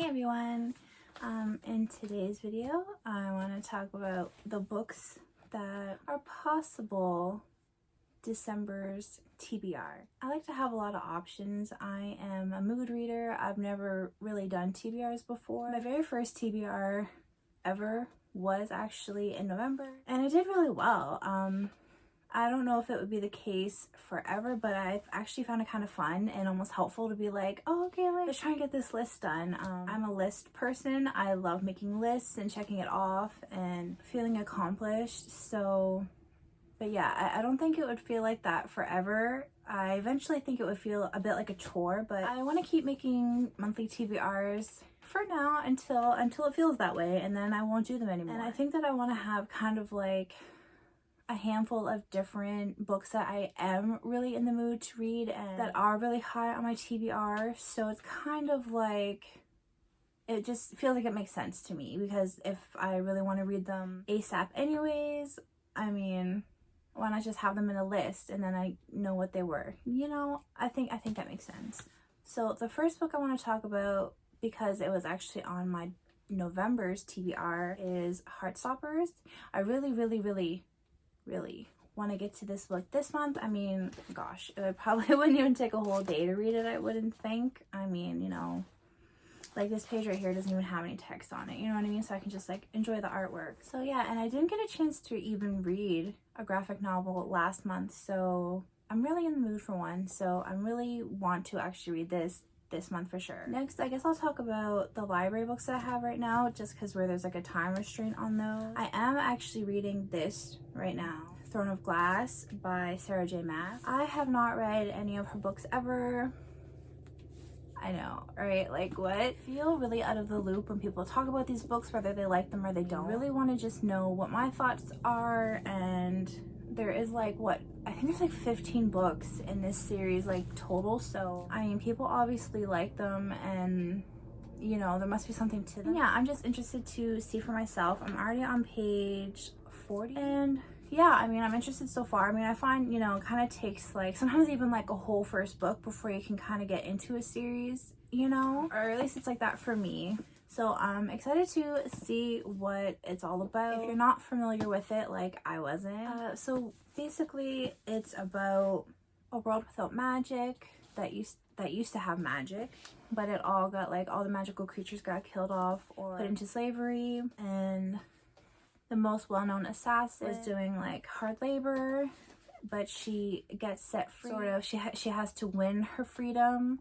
everyone. In today's video, I want to talk about the books that are possible December's TBR. I like to have a lot of options. I am a mood reader. I've never really done TBRs before. My very first TBR ever was actually in November, and I did really well. I don't know if it would be the case forever, but I've actually found it kind of fun and almost helpful to be like, oh, okay, let's try and get this list done. I'm a list person. I love making lists and checking it off and feeling accomplished. So, but yeah, I don't think it would feel like that forever. I eventually think it would feel a bit like a chore, but I want to keep making monthly TBRs for now until it feels that way, and then I won't do them anymore. And I think that I want to have kind of like a handful of different books that I am really in the mood to read and that are really high on my TBR. So it's kind of like, it just feels like it makes sense to me, because if I really want to read them ASAP anyways, I mean, why not just have them in a list and then I know what they were, you know? I think that makes sense. So the first book I want to talk about, because it was actually on my November's TBR, is Heartstoppers. I really want to get to this book this month. I mean, gosh, it wouldn't even take a whole day to read it, I wouldn't think. I mean, you know, like this page right here doesn't even have any text on it, you know what I mean? So I can just like enjoy the artwork. So yeah, and I didn't get a chance to even read a graphic novel last month, so I'm really in the mood for one. So I really want to actually read this month for sure. Next, I guess I'll talk about the library books that I have right now, just because there's like a time restraint on those. I am actually reading this right now, Throne of Glass by Sarah J. Maas. I have not read any of her books ever. I know, right? Like, what? I feel really out of the loop when people talk about these books, whether they like them or they don't. I really want to just know what my thoughts are, and there is like, what, I think there's like 15 books in this series, like total. So I mean, people obviously like them, and you know, there must be something to them. Yeah, I'm just interested to see for myself. I'm already on page 40, and yeah, I mean, I'm interested so far. I mean, I find, you know, it kind of takes like sometimes even like a whole first book before you can kind of get into a series, you know, or at least it's like that for me. So I'm excited to see what it's all about. If you're not familiar with it, like I wasn't. So basically it's about a world without magic that used to have magic, but it all got like, all the magical creatures got killed off or put into slavery, and the most well-known assassin was doing like hard labor, but she gets set free. Sort of, she has to win her freedom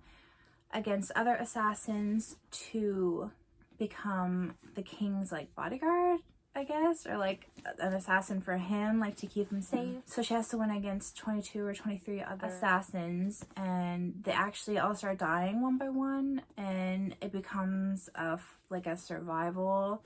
against other assassins to become the king's like bodyguard, I guess, or like an assassin for him, like to keep him safe. So she has to win against 22 or 23 other assassins, and they actually all start dying one by one, and it becomes like a survival,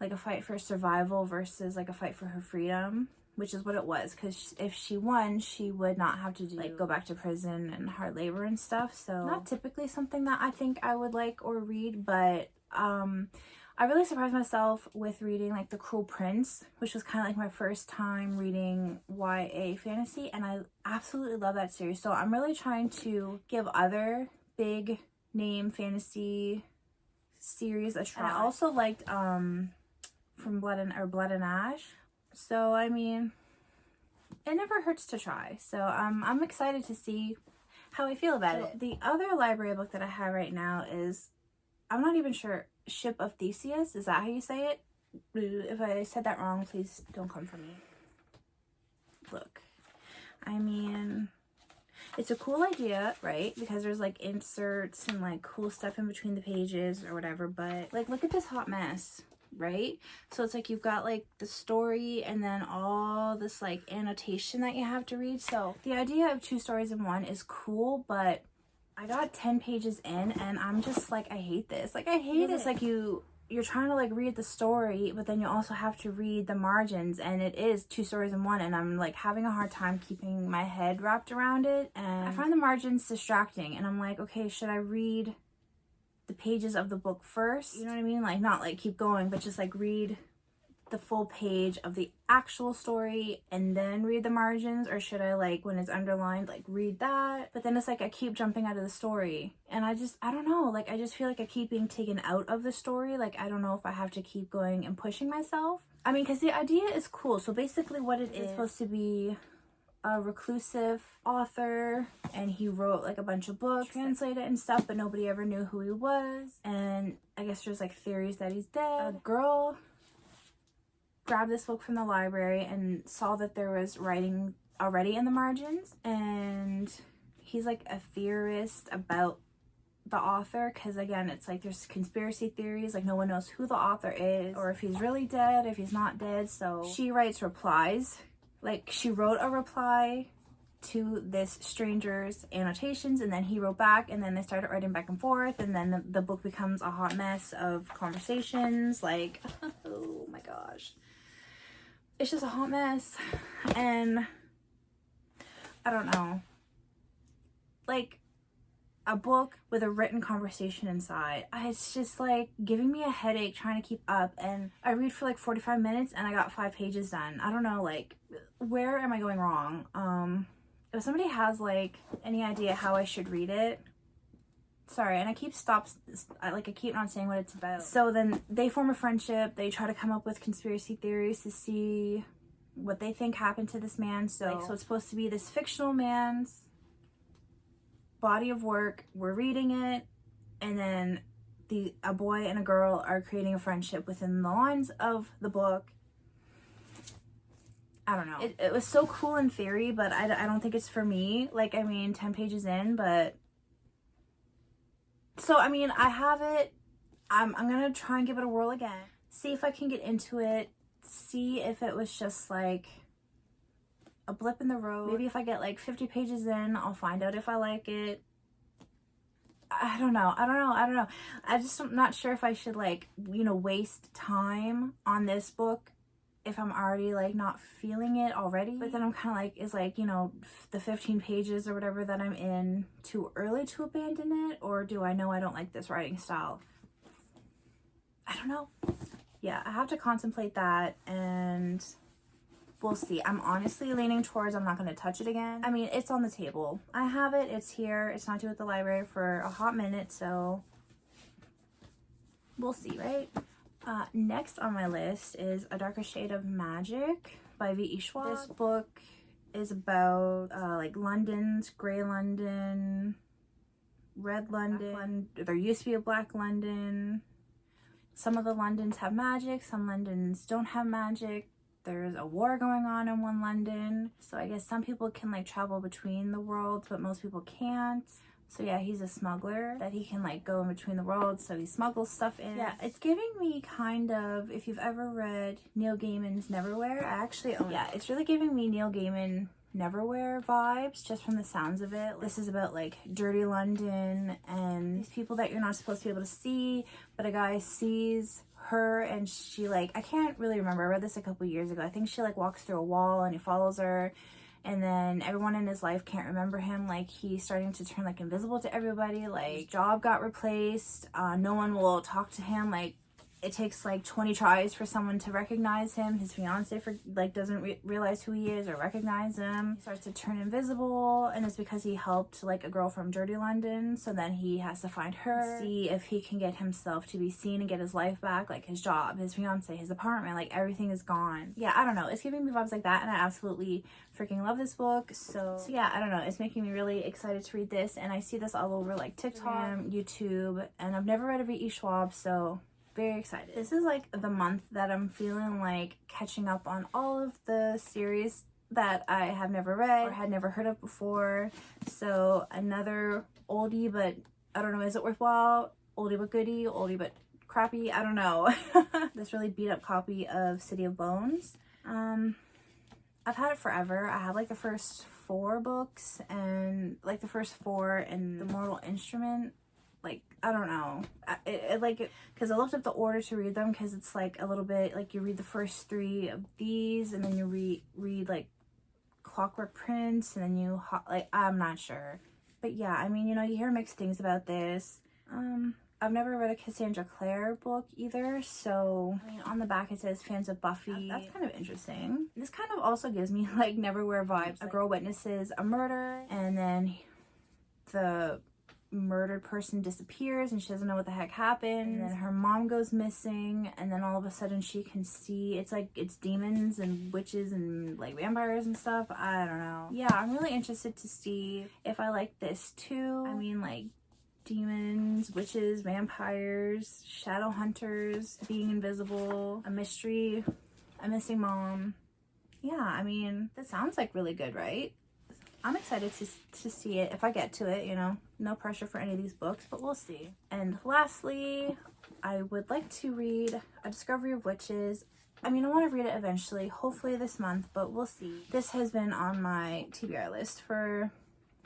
like a fight for survival versus like a fight for her freedom, which is what it was, because if she won, she would not have to do like go back to prison and hard labor and stuff. So not typically something that I think I would like or read, but I really surprised myself with reading like The Cruel Prince, which was kind of like my first time reading YA fantasy, and I absolutely love that series. So I'm really trying to give other big name fantasy series a try. And I also liked From Blood and Ash. So I mean, it never hurts to try. So I'm excited to see how I feel about it. The other library book that I have right now is, I'm not even sure, Ship of Theseus. Is that how you say it? If I said that wrong, please don't come for me. Look, I mean, it's a cool idea, right? Because there's like inserts and like cool stuff in between the pages or whatever, but like, look at this hot mess, right? So it's like you've got like the story and then all this like annotation that you have to read. So the idea of 2 stories in one is cool, but I got 10 pages in and I'm just like, I hate this. Like, I hate this. Like, you're trying to like read the story, but then you also have to read the margins, and it is 2 stories in one, and I'm like having a hard time keeping my head wrapped around it, and I find the margins distracting, and I'm like, okay, should I read the pages of the book first? You know what I mean? Like, not like keep going, but just like read the full page of the actual story and then read the margins, or should I, like, when it's underlined, like, read that? But then it's like I keep jumping out of the story, and I don't know, like, I just feel like I keep being taken out of the story. Like, I don't know if I have to keep going and pushing myself. I mean, because the idea is cool. So basically what it is supposed to be a reclusive author, and he wrote like a bunch of books, translated and stuff, but nobody ever knew who he was. And I guess there's like theories that he's dead. A girl grabbed this book from the library and saw that there was writing already in the margins, and he's like a theorist about the author, because again, it's like there's conspiracy theories, like no one knows who the author is, or if he's really dead, if he's not dead. So she writes replies, like she wrote a reply to this stranger's annotations, and then he wrote back, and then they started writing back and forth, and then the book becomes a hot mess of conversations. Like, oh my gosh, it's just a hot mess. And I don't know, like, a book with a written conversation inside, it's just like giving me a headache trying to keep up. And I read for like 45 minutes and I got 5 pages done. I don't know, like, where am I going wrong? If somebody has like any idea how I should read it, sorry. And I keep I keep not saying what it's about. So then they form a friendship, they try to come up with conspiracy theories to see what they think happened to this man. So it's supposed to be this fictional man's body of work. We're reading it, and then a boy and a girl are creating a friendship within the lines of the book. I don't know. It was so cool in theory, but I don't think it's for me. Like, I mean, 10 pages in, but so I mean, I have it. I'm gonna try and give it a whirl again, see if I can get into it, see if it was just like a blip in the road. Maybe if I get like 50 pages in, I'll find out if I like it. I don't know. I just am not sure if I should, like, you know, waste time on this book if I'm already like not feeling it already. But then I'm kind of like, is like, you know, the 15 pages or whatever that I'm in too early to abandon it? Or do I know I don't like this writing style? I don't know. Yeah, I have to contemplate that, and we'll see. I'm honestly leaning towards I'm not going to touch it again. I mean, it's on the table. I have it. It's here. It's not due at the library for a hot minute, so we'll see, right? Next on my list is A Darker Shade of Magic by V.E. Schwab. This book is about like London's Grey London, Red London. There used to be a Black London. Some of the Londons have magic, some Londons don't have magic. There's a war going on in one London. So I guess some people can like travel between the worlds, but most people can't. So yeah, he's a smuggler that he can like go in between the worlds. So he smuggles stuff in. Yeah, it's giving me kind of, if you've ever read Neil Gaiman's Neverwhere, I actually own it. Yeah, it's really giving me Neil Gaiman Neverwhere vibes just from the sounds of it. This is about like dirty London and these people that you're not supposed to be able to see, but a guy sees her and she like, I can't really remember, I read this a couple years ago. I think she like walks through a wall and he follows her, and then everyone in his life can't remember him. Like, he's starting to turn like invisible to everybody. Like, his job got replaced, no one will talk to him. Like, it takes like 20 tries for someone to recognize him. His fiance doesn't realize who he is or recognize him. He starts to turn invisible, and it's because he helped like a girl from dirty London. So then he has to find her, see if he can get himself to be seen and get his life back, like his job, his fiance, his apartment, like everything is gone. Yeah, I don't know. It's giving me vibes like that, and I absolutely freaking love this book. So yeah, I don't know. It's making me really excited to read this, and I see this all over like TikTok, YouTube, and I've never read a V.E. Schwab, so very excited. This is like the month that I'm feeling like catching up on all of the series that I have never read or had never heard of before. So another oldie, but I don't know, is it worthwhile? Oldie but goodie, oldie but crappy, I don't know. This really beat up copy of City of Bones. I've had it forever. I have like the first 4 books, and like the first 4 and The Mortal Instrument. Like, I don't know, because I looked up the order to read them, because it's like a little bit like you read the first 3 of these, and then you read like Clockwork Prince, and then like, I'm not sure, but yeah, I mean, you know, you hear mixed things about this. I've never read a Cassandra Clare book either, so I mean, on the back it says fans of Buffy. That's kind of interesting. This kind of also gives me like Neverwhere vibes. A girl witnesses a murder, and then the murdered person disappears and she doesn't know what the heck happened, and then her mom goes missing, and then all of a sudden she can see, it's like it's demons and witches and like vampires and stuff. I don't know. Yeah, I'm really interested to see if I like this too. I mean, like demons, witches, vampires, shadow hunters, being invisible, a mystery, a missing mom. Yeah, I mean, that sounds like really good, right? I'm excited to see it if I get to it, you know. No pressure for any of these books, but we'll see. And lastly, I would like to read A Discovery of Witches. I mean, I want to read it eventually, hopefully this month, but we'll see. This has been on my TBR list for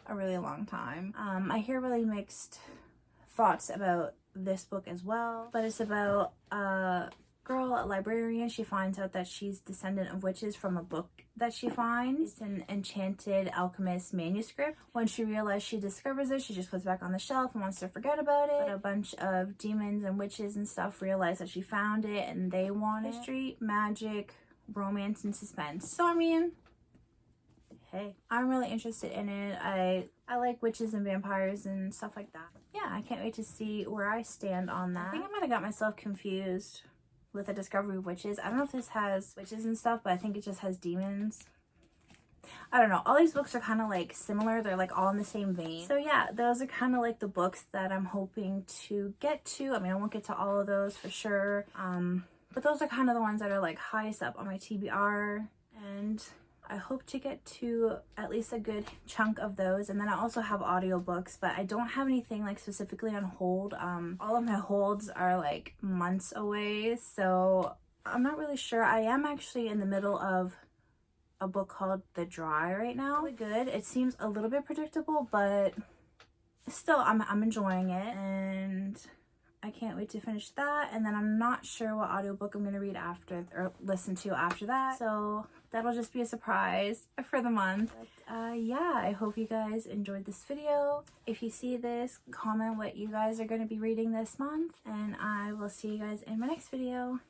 a really long time. I hear really mixed thoughts about this book as well, but it's about a girl, a librarian. She finds out that she's descendant of witches from a book that she finds. It's an enchanted alchemist manuscript. When she realizes she discovers it, she just puts it back on the shelf and wants to forget about it. But a bunch of demons and witches and stuff realize that she found it and they want it. History, magic, romance, and suspense. So I mean, hey, I'm really interested in it. I like witches and vampires and stuff like that. Yeah, I can't wait to see where I stand on that. I think I might have got myself confused with A Discovery of Witches. I don't know if this has witches and stuff, but I think it just has demons. I don't know. All these books are kind of like similar. They're like all in the same vein. So yeah, those are kind of like the books that I'm hoping to get to. I mean, I won't get to all of those for sure. But those are kind of the ones that are like highest up on my TBR. And I hope to get to at least a good chunk of those. And then I also have audiobooks, but I don't have anything like specifically on hold. All of my holds are like months away, so I'm not really sure. I am actually in the middle of a book called The Dry right now. Really good. It seems a little bit predictable, but still I'm enjoying it, and I can't wait to finish that. And then I'm not sure what audiobook I'm gonna read after or listen to after that, so that'll just be a surprise for the month. But yeah, I hope you guys enjoyed this video. If you see this, comment what you guys are going to be reading this month, and I will see you guys in my next video.